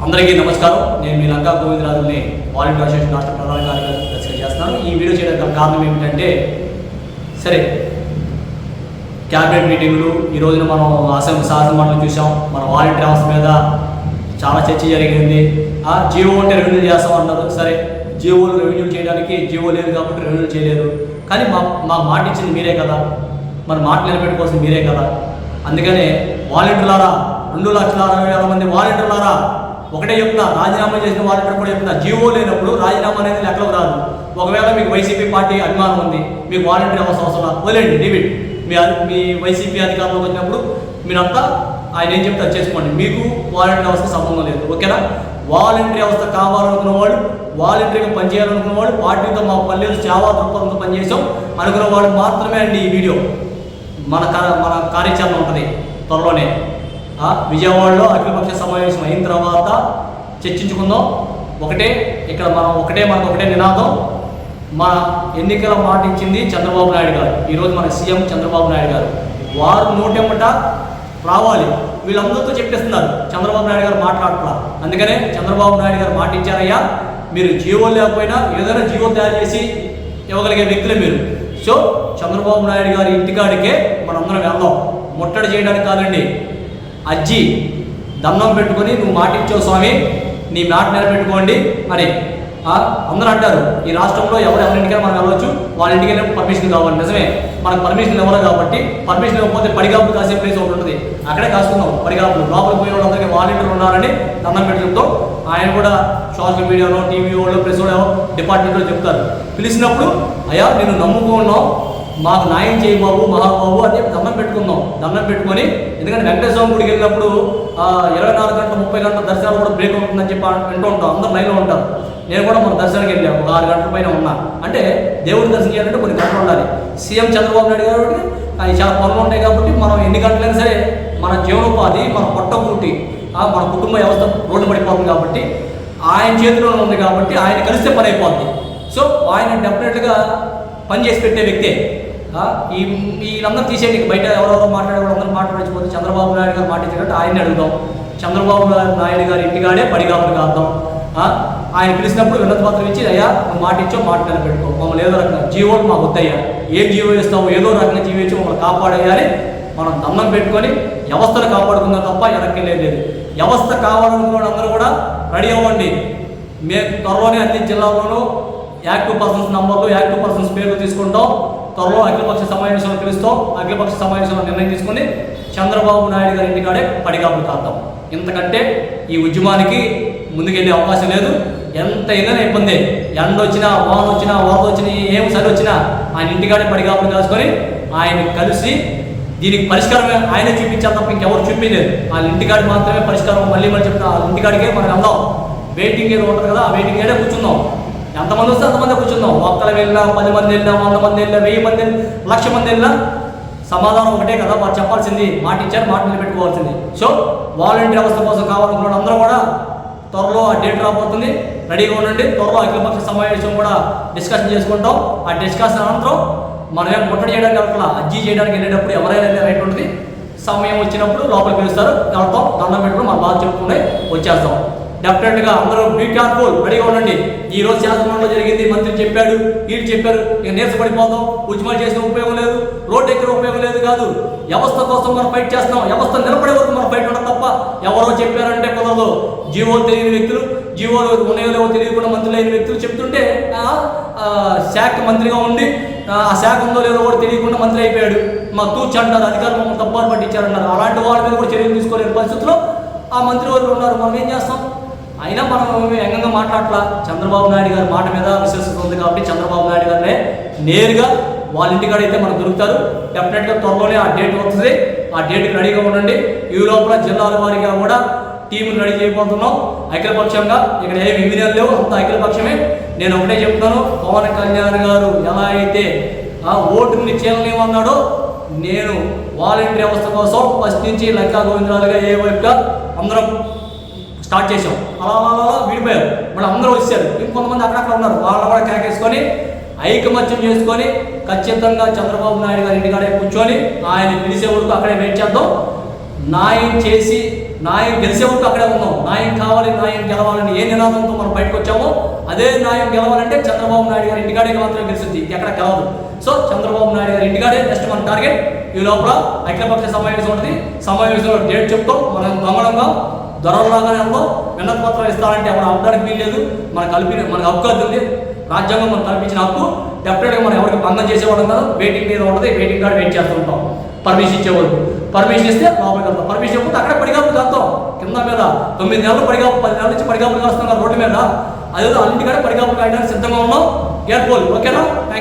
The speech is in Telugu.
అందరికీ నమస్కారం. నేను మీ లంకా గోవిందరాజుని వాలంటీర్ అసోసియేషన్ రాష్ట్ర ప్రధాన కార్యదర్శిగా చేస్తున్నాను. ఈ వీడియో చేయడానికి కారణం ఏమిటంటే, సరే క్యాబినెట్ మీటింగులు ఈ రోజున మనం అసెంబ్లీ శాసనమండలి చూసాం. మన వాలంటీర్ వ్యవస్థ మీద చాలా చర్చ జరిగింది. జీవో అంటే రెవెన్యూ చేస్తామన్నారు. సరే, జీవోలు రెవెన్యూ చేయడానికి జీవో లేదు కాబట్టి రెవెన్యూ చేయలేదు. కానీ మాకు మాట ఇచ్చింది మీరే కదా, మరి మాట నిలబెట్టుకోవాల్సింది మీరే కదా. అందుకనే వాలంటీర్లారా, 2,60,000 మంది వాలంటీర్లారా ఒకటే చెప్తున్నా, రాజీనామా చేసిన వాలంటీర్ కూడా చెప్తున్నా, జీవో లేనప్పుడు రాజీనామా అనేది లెక్కలకు రాదు. ఒకవేళ మీకు వైసీపీ పార్టీ అభిమానం ఉంది, మీకు వాలంటీర్ వ్యవస్థ అవసరం వదిలేండి, డిబిట్. మీ వైసీపీ అధికారంలోకి వచ్చినప్పుడు మీరంతా ఆయన ఏం చెప్తే చేసుకోండి, మీకు వాలంటీర్ వ్యవస్థ సంబంధం లేదు. ఓకేనా? వాలంటీర్ వ్యవస్థ కావాలనుకున్న వాళ్ళు, వాలంటీర్గా పనిచేయాలనుకున్న వాళ్ళు, పార్టీతో మా పల్లెలు సేవా దృక్పథంతో పనిచేసాం అనుకున్న వాళ్ళు మాత్రమే అండి ఈ వీడియో. మన కార్యాచరణ ఉంటుంది త్వరలోనే. విజయవాడలో అఖిలపక్ష సమావేశం అయిన తర్వాత చర్చించుకుందాం. మనకు ఒకటే నినాదం. మన ఎన్నికల మాట ఇచ్చింది చంద్రబాబు నాయుడు గారు. ఈరోజు మన సీఎం చంద్రబాబు నాయుడు గారు. వారు నోటెమ్మట రావాలి. వీళ్ళందరితో చెప్పేస్తున్నారు, చంద్రబాబు నాయుడు గారు మాట్లాడట్లా. అందుకనే చంద్రబాబు నాయుడు గారు మాట ఇచ్చారయ్యా, మీరు జీవో లేకపోయినా ఏదైనా జీవో తయారు చేసి ఇవ్వగలిగే వ్యక్తులే మీరు. సో చంద్రబాబు నాయుడు గారి ఇంటికాడికే మనందరం వెళ్దాం. ముట్టడి చేయడానికి కాదండి, అజ్జి దండం పెట్టుకొని, నువ్వు మాట ఇచ్చావు స్వామి, నీ మాట నిలబెట్టుకోండి అని అందరూ అంటారు. ఈ రాష్ట్రంలో ఎవరింటికైనా మనం వెళ్ళవచ్చు, వాళ్ళ ఇంటికైనా పర్మిషన్ కావాలి. నిజమే, మనకు పర్మిషన్ ఇవ్వాలి కాబట్టి. పర్మిషన్ ఇవ్వకపోతే పడిగాపులు కాసే ప్లేస్ ఒకటి ఉంటుంది, అక్కడే కాసుకుందాం. పడిగాపులు లోపలికి పోయే వాళ్ళందరికీ వాలంటీర్లు ఉన్నారని దండం పెట్టుకుంటాం. ఆయన కూడా సోషల్ మీడియాలో, టీవీ వాళ్ళు, ప్రెస్ వాళ్ళు, డిపార్ట్మెంట్లో చెప్తారు. పిలిచినప్పుడు అయ్యా నేను నమ్ముకున్నాం, మాకు న్యాయం చేయి బాబు, మహాబాబు అని చెప్పి దండం పెట్టుకుందాం. దండం పెట్టుకొని, ఎందుకంటే వెంకటేశ్వర గుడికి వెళ్ళినప్పుడు 24 గంటల 30 గంటల దర్శనాలు కూడా బ్రేక్ అవుతుందని చెప్పి వింటూ ఉంటాం. అందరూ లైన్లో ఉంటారు. నేను కూడా మన దర్శనానికి వెళ్ళాను, ఒక 6 గంటల పైన ఉన్నా. అంటే దేవుడి దర్శనం చేయాలంటే కొన్ని గంటలు ఉండాలి. సీఎం చంద్రబాబు నాయుడు కాబట్టి అవి చాలా పనులు ఉంటాయి కాబట్టి మనం ఎన్ని గంటలైనా సరే మన జీవనోపాధి, మన పొట్టకూటి, మన కుటుంబ వ్యవస్థ రోడ్డు పడిపోతుంది కాబట్టి, ఆయన చేతిలోనే ఉంది కాబట్టి ఆయన కలిస్తే పని అయిపోద్ది. సో ఆయన డెఫినెట్గా పని చేసి పెట్టే వ్యక్తే. వీళ్ళందరూ తీసేయండి, బయట ఎవరెవరో మాట్లాడే వాళ్ళందరూ మాట్లాడకపోతే చంద్రబాబు నాయుడు గారు మాట్లాడినట్టు ఆయన్ని అడుగుదాం. చంద్రబాబు నాయుడు గారి ఇంటికాడే పడిగాపులు కాద్దాం. ఆయన పిలిచినప్పుడు వినతి పత్రం ఇచ్చి, అయ్యా నువ్వు మాట ఇచ్చో మాట నిలబెట్టుకో, మమ్మల్ని ఏదో రకంగా జీవోలు మాకు వద్దయ్యా, ఏం జీవో ఇస్తావు, ఏదో రకంగా జీవో ఇచ్చి మమ్మల్ని కాపాడేయాలి. మనం దండం పెట్టుకొని వ్యవస్థను కాపాడుకుందాం తప్ప వెనక్కి లేదు. వ్యవస్థ కావాలనుకున్న అందరూ కూడా రెడీ అవ్వండి. మేము త్వరలోనే అన్ని జిల్లాల్లోనూ యాక్టివ్ పర్సన్స్ నంబర్లు, యాక్టివ్ పర్సన్స్ పేర్లు తీసుకుంటాం. త్వరలో అఖిలపక్ష సమావేశంలో పిలుస్తాం. అఖిలపక్ష సమావేశంలో నిర్ణయం తీసుకుని చంద్రబాబు నాయుడు గారి ఇంటికాడే పడిగాపులు కాద్దాం. ఇంతకంటే ఈ ఉద్యమానికి ముందుకెళ్ళే అవకాశం లేదు. ఎంతైనా ఇబ్బంది, ఎండ వచ్చినా, వాన వచ్చినా, వరద వచ్చినా, ఏం సరి వచ్చినా ఆయన ఇంటికాడే పడిగాపులు కాసుకొని ఆయన కలిసి దీనికి పరిష్కారం ఆయనే చూపించాలి తప్ప ఇంకెవరు చూపించలేదు. వాళ్ళ ఇంటికాడి మాత్రమే పరిష్కారం. మళ్ళీ చెప్తా, వాళ్ళ ఇంటికాడికే మనం వెళ్దాం. వెయిటింగ్ ఏదో ఉంటుంది కదా, ఆ వెయిటింగ్ ఏడే కూర్చుందాం. ఎంతమంది వస్తే అంతమంది కూర్చుందాం. ఒక్కరు వెళ్ళినా, 10 మంది వెళ్ళినా, 100 మంది వెళ్ళినా, 1000 మంది వెళ్ళినా, 1,00,000 మంది వెళ్ళినా సమాధానం ఒకటే కదా, వారు చెప్పాల్సింది. మాట ఇచ్చారు, మాట నిలబెట్టుకోవాల్సింది. సో వాలంటీర్ వ్యవస్థ కోసం కావాలనుకున్న అందరూ కూడా త్వరలో ఆ డేట్ రాబోతుంది, రెడీగా ఉండండి. త్వరలో అఖిలపక్ష సమావేశం కూడా డిస్కషన్ చేసుకుంటాం. ఆ డిస్కషన్ అనంతరం మనం ఏం ముట్టడి చేయడానికి వెళ్ళాలి, అర్జీ చేయడానికి వెళ్ళేటప్పుడు ఎవరైనా వెళ్ళే రైట్ ఉంటుంది. సమయం వచ్చినప్పుడు లోపలికి పిలుస్తారు, వెళ్తాం, దండం పెట్టుకుని మన బాధ చెప్పుకునే వచ్చేస్తాం. డెఫినెట్గా అందరూ బీ కేర్ఫుల్, రెడీగా ఉండండి. ఈ రోజు శాసనమండలిలో జరిగింది, మంత్రి చెప్పాడు, వీళ్ళు చెప్పారు, ఇక నీరసపడిపోతాం. ఉద్యమాలు చేసిన ఉపయోగం లేదు, రోడ్డు ఎక్కిన ఉపయోగం లేదు. కాదు, వ్యవస్థ కోసం మనం ఫైట్ చేస్తున్నాం. వ్యవస్థ నిలబడే వరకు మనం ఫైట్ ఉండదు తప్ప ఎవరో చెప్పారంటే కుదరదు. జీవోలు తెలియని వ్యక్తులు, జీవోలు ఉన్నాయో తెలియకుండా మంత్రులు అయిన వ్యక్తులు చెప్తుంటే శాఖ మంత్రిగా ఉండి ఆ శాఖ ఉందో లేదో కూడా తెలియకుండా మంత్రి అయిపోయాడు. మాకు తూచి అంటారు, అధికారులు మమ్మల్ని తప్పులు పట్టించారన్నారు. అలాంటి వాళ్ళ మీద కూడా చర్యలు తీసుకోలేని పరిస్థితుల్లో ఆ మంత్రి వాళ్ళు ఉన్నారు. మనం ఏం చేస్తాం? అయినా మనం వ్యంగ్యంగా మాట్లాడట్లా. చంద్రబాబు నాయుడు గారి మాట మీద విశ్వాసం ఉంది కాబట్టి చంద్రబాబు నాయుడు గారినే నేరుగా వాళ్ళ ఇంటికాడ అయితే మనకు దొరుకుతారు. డెఫినెట్గా త్వరలోనే ఆ డేట్ వస్తుంది. ఆ డేట్కి రెడీగా ఉండండి. ఈ లోపల జిల్లాల వారీగా కూడా టీములు రెడీ చేయబోతున్నాం. అఖిలపక్షంగా ఇక్కడ ఏమి వివిధాలు లేవు, అంత అఖిలపక్షమే. నేను ఒకటే చెప్తున్నాను, పవన్ కళ్యాణ్ గారు ఎలా అయితే ఓటుని చీలనివ్వన్నాడో, నేను వాలంటీర్ వ్యవస్థ కోసం ఫస్ట్ నుంచి లంకా గోవిందరాజుగా ఏ వైపుగా అందరం స్టార్ట్ చేసాం. అలా విడిపోయారు, మళ్ళీ అందరూ వచ్చారు. ఇంకొంతమంది అక్కడక్కడ ఉన్నారు, వాళ్ళు కూడా కేకేసుకొని ఐకమత్యం చేసుకొని ఖచ్చితంగా చంద్రబాబు నాయుడు గారి ఇంటికాడే కూర్చొని ఆయన పిలిచే వరకు అక్కడే వెయిట్ చేద్దాం. న్యాయం చేసి న్యాయం గెలిచే వరకు అక్కడే ఉన్నాం. న్యాయం కావాలి, న్యాయం గెలవాలని ఏ నినాదంతో మనం బయటకు వచ్చామో అదే న్యాయం గెలవాలంటే చంద్రబాబు నాయుడు గారి ఇంటికాడే మాత్రమే గెలుస్తుంది, ఎక్కడ గెలవదు. సో చంద్రబాబు నాయుడు గారి ఇంటికాడే నెక్స్ట్ మన టార్గెట్. ఈ లోపల అఖిలపక్ష సమావేశం ఉంటుంది. సమావేశంలో డేట్ చెప్తాం. మనం గమనంగా దొరలాగానే వెళ్దాం. వినతి పత్రం ఇస్తారంటే ఎవరు అవ్వడానికి వీల్లేదు. మనకు హక్కు అవుతుంది. రాజ్యాంగం మనం కల్పించిన హక్కు. డెఫినెట్గా మనం ఎవరికి భంగం చేసేవాళ్ళం కాదు. వెయిటింగ్ మీద ఉంటుంది. వెయిటింగ్ కార్డు వెయిట్ చేస్తూ ఉంటాం. పర్మిషన్ ఇచ్చేవాళ్ళు పర్మిషన్ ఇస్తే లోపలికి వెళ్తాం. పర్మిషన్ ఇవ్వకపోతే అక్కడ పడిగాపులు కాస్తాం. కింద మీద 9 నెలలు పడిగాపు, 10 నెలల నుంచి పడిగాపులు కాస్తున్నాం రోడ్డు మీద. అదే అన్నింటికాడే పడిగాపులు కాయడానికి సిద్ధంగా ఉన్నాం. కేర్ఫుల్, ఓకేనా?